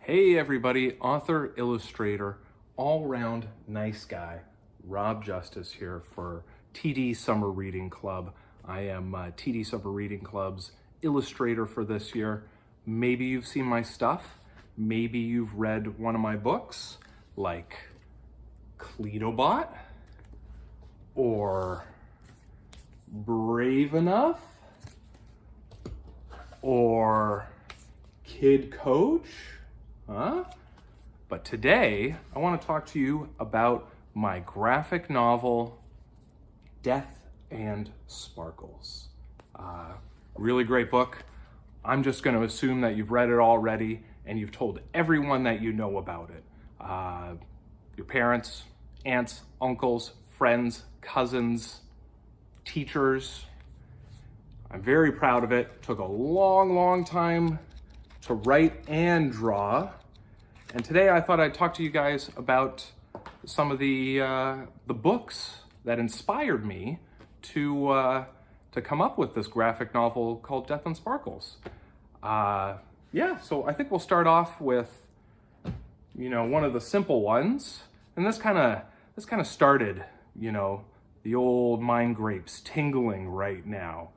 Hey everybody, author, illustrator, all-round nice guy, Rob Justus here for TD Summer Reading Club. I am TD Summer Reading Club's illustrator for this year. Maybe you've seen my stuff. Maybe you've read one of my books, like Cleatobot, or Brave Enough, or Kid Coach. But today, I want to talk to you about my graphic novel, Death and Sparkles. Really great book. I'm just going to assume that you've read it already and you've told everyone that you know about it. Your parents, aunts, uncles, friends, cousins, teachers. I'm very proud of it. Took a long time to write and draw. And today I thought I'd talk to you guys about some of the books that inspired me to come up with this graphic novel called Death and Sparkles. So I think we'll start off with, one of the simple ones. And this kind of started, the old mind grapes tingling right now.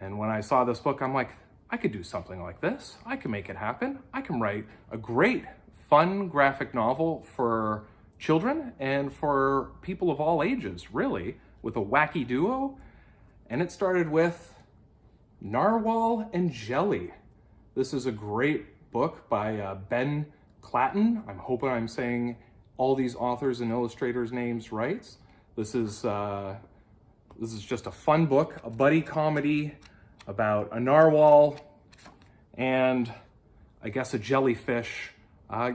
And when I saw this book, I'm like, I could do something like this. I can make it happen. I can write a great, fun graphic novel for children and for people of all ages, really, with a wacky duo. And it started with Narwhal Jelly. This is a great book by Ben Clatton. I'm hoping I'm saying all these authors and illustrators' names right. This is just a fun book, a buddy comedy about a narwhal and I guess a jellyfish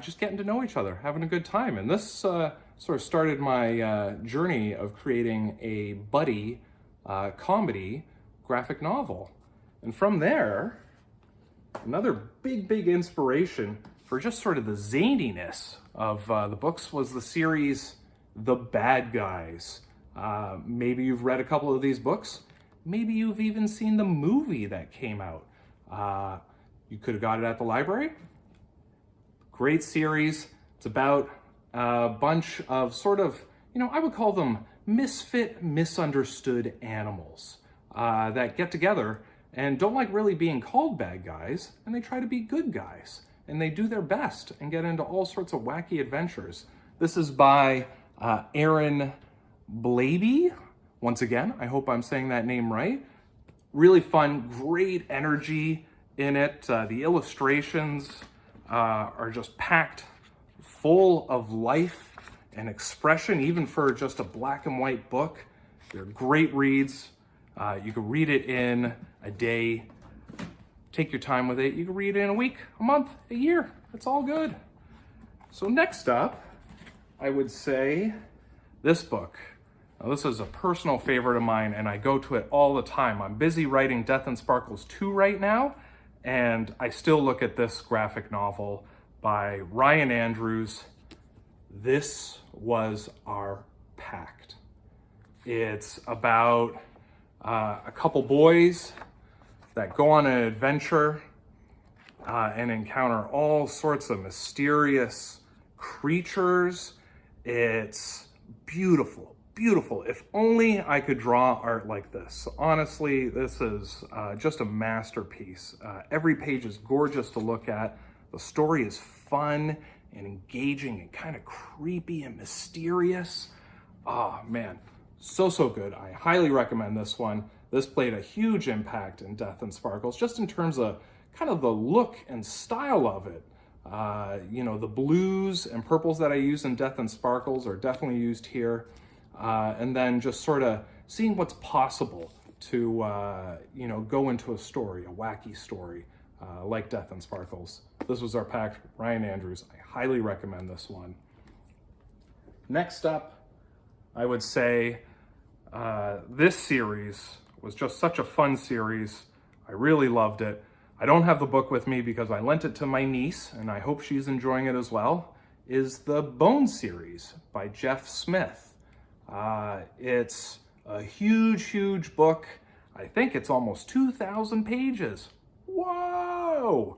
just getting to know each other, having a good time. And this sort of started my journey of creating a buddy comedy graphic novel. And from there, another big inspiration for just sort of the zaniness of the books was the series The Bad Guys. Maybe you've read a couple of these books. Maybe you've even seen the movie that came out. You could have got it at the library. Great series. It's about a bunch of sort of, I would call them misfit, misunderstood animals that get together and don't like really being called bad guys, and they try to be good guys. And they do their best and get into all sorts of wacky adventures. This is by Aaron Blady. Once again, I hope I'm saying that name right. Really fun, great energy in it. The illustrations are just packed full of life and expression, even for just a black and white book. They're great reads. You can read it in a day. Take your time with it. You can read it in a week, a month, a year. It's all good. So next up, I would say this book. Now, this is a personal favorite of mine, and I go to it all the time. I'm busy writing Death and Sparkles 2 right now, and I still look at this graphic novel by Ryan Andrews. This Was Our Pact. It's about a couple boys that go on an adventure and encounter all sorts of mysterious creatures. It's beautiful. If only I could draw art like this. Honestly, this is just a masterpiece. Every page is gorgeous to look at. The story is fun and engaging and kind of creepy and mysterious. Oh man, so good. I highly recommend this one. This played a huge impact in Death and Sparkles, just in terms of kind of the look and style of it. The blues and purples that I use in Death and Sparkles are definitely used here. And then just sort of seeing what's possible to, go into a story, a wacky story, like Death and Sparkles. This Was Our Pact, Ryan Andrews. I highly recommend this one. Next up, I would say this series was just such a fun series. I really loved it. I don't have the book with me because I lent it to my niece, and I hope she's enjoying it as well, is the Bone series by Jeff Smith. It's a huge book. I think it's almost 2,000 pages. Whoa!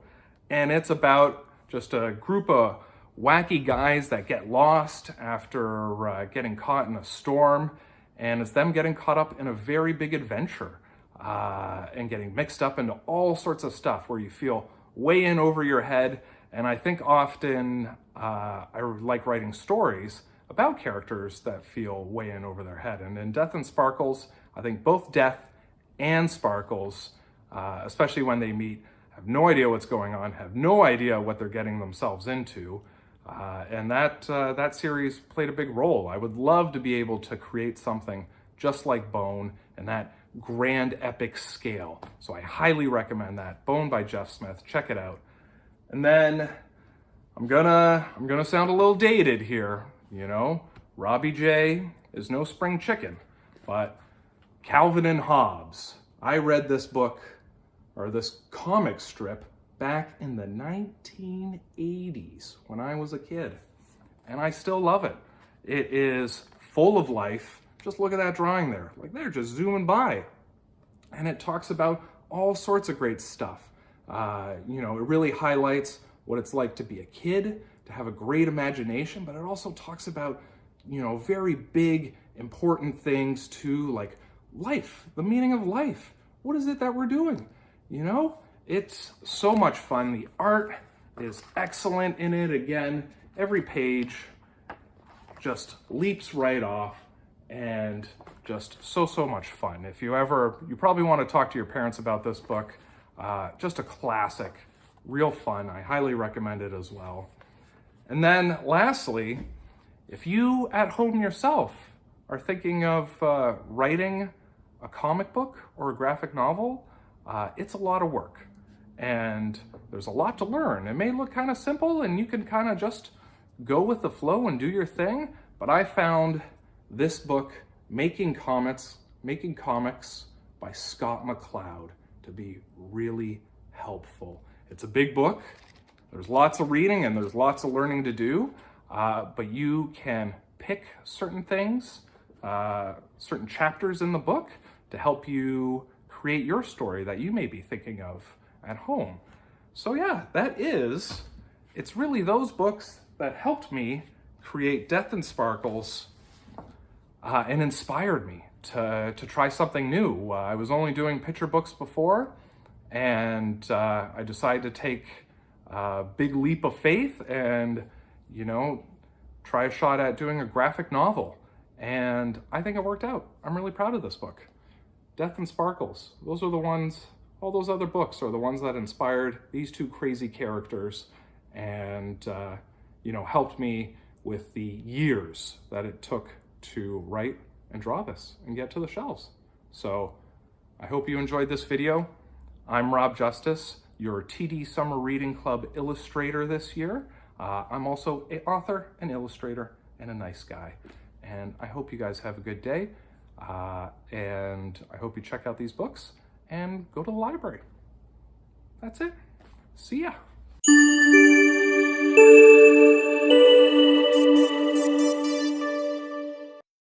And it's about just a group of wacky guys that get lost after getting caught in a storm, and it's them getting caught up in a very big adventure and getting mixed up into all sorts of stuff where you feel way in over your head. And I think often I like writing stories about characters that feel way in over their head. And in Death and Sparkles, I think both Death and Sparkles, especially when they meet, have no idea what's going on, have no idea what they're getting themselves into. And that series played a big role. I would love to be able to create something just like Bone and that grand epic scale. So I highly recommend that. Bone by Jeff Smith. Check it out. And then I'm gonna sound a little dated here, you know. Robbie J is no spring chicken, but Calvin and Hobbes. I read this book, or this comic strip, back in the 1980s when I was a kid, and I still love it. It is full of life. Just look at that drawing there. Like, they're just zooming by. And it talks about all sorts of great stuff. You know, it really highlights what it's like to be a kid, to have a great imagination, but it also talks about, you know, very big, important things too, like life, the meaning of life. What is it that we're doing? You know, it's so much fun. The art is excellent in it. Again, every page just leaps right off, and just so much fun. If you probably want to talk to your parents about this book. Just a classic, real fun. I highly recommend it as well. And then lastly, if you at home yourself are thinking of writing a comic book or a graphic novel, it's a lot of work and there's a lot to learn. It may look kind of simple and you can kind of just go with the flow and do your thing, but I found this book, Making Comics by Scott McCloud, to be really helpful. It's a big book. There's lots of reading and there's lots of learning to do, but you can pick certain things, certain chapters in the book to help you create your story that you may be thinking of at home. So yeah, it's really those books that helped me create Death and Sparkles and inspired me to try something new. I was only doing picture books before, and I decided to take a big leap of faith and, you know, try a shot at doing a graphic novel. And I think it worked out. I'm really proud of this book. Death and Sparkles, those are the ones, all those other books are the ones that inspired these two crazy characters and, you know, helped me with the years that it took to write and draw this and get to the shelves. So I hope you enjoyed this video. I'm Rob Justus, your TD Summer Reading Club illustrator this year. I'm also an author, an illustrator, and a nice guy. And I hope you guys have a good day. And I hope you check out these books and go to the library. That's it. See ya.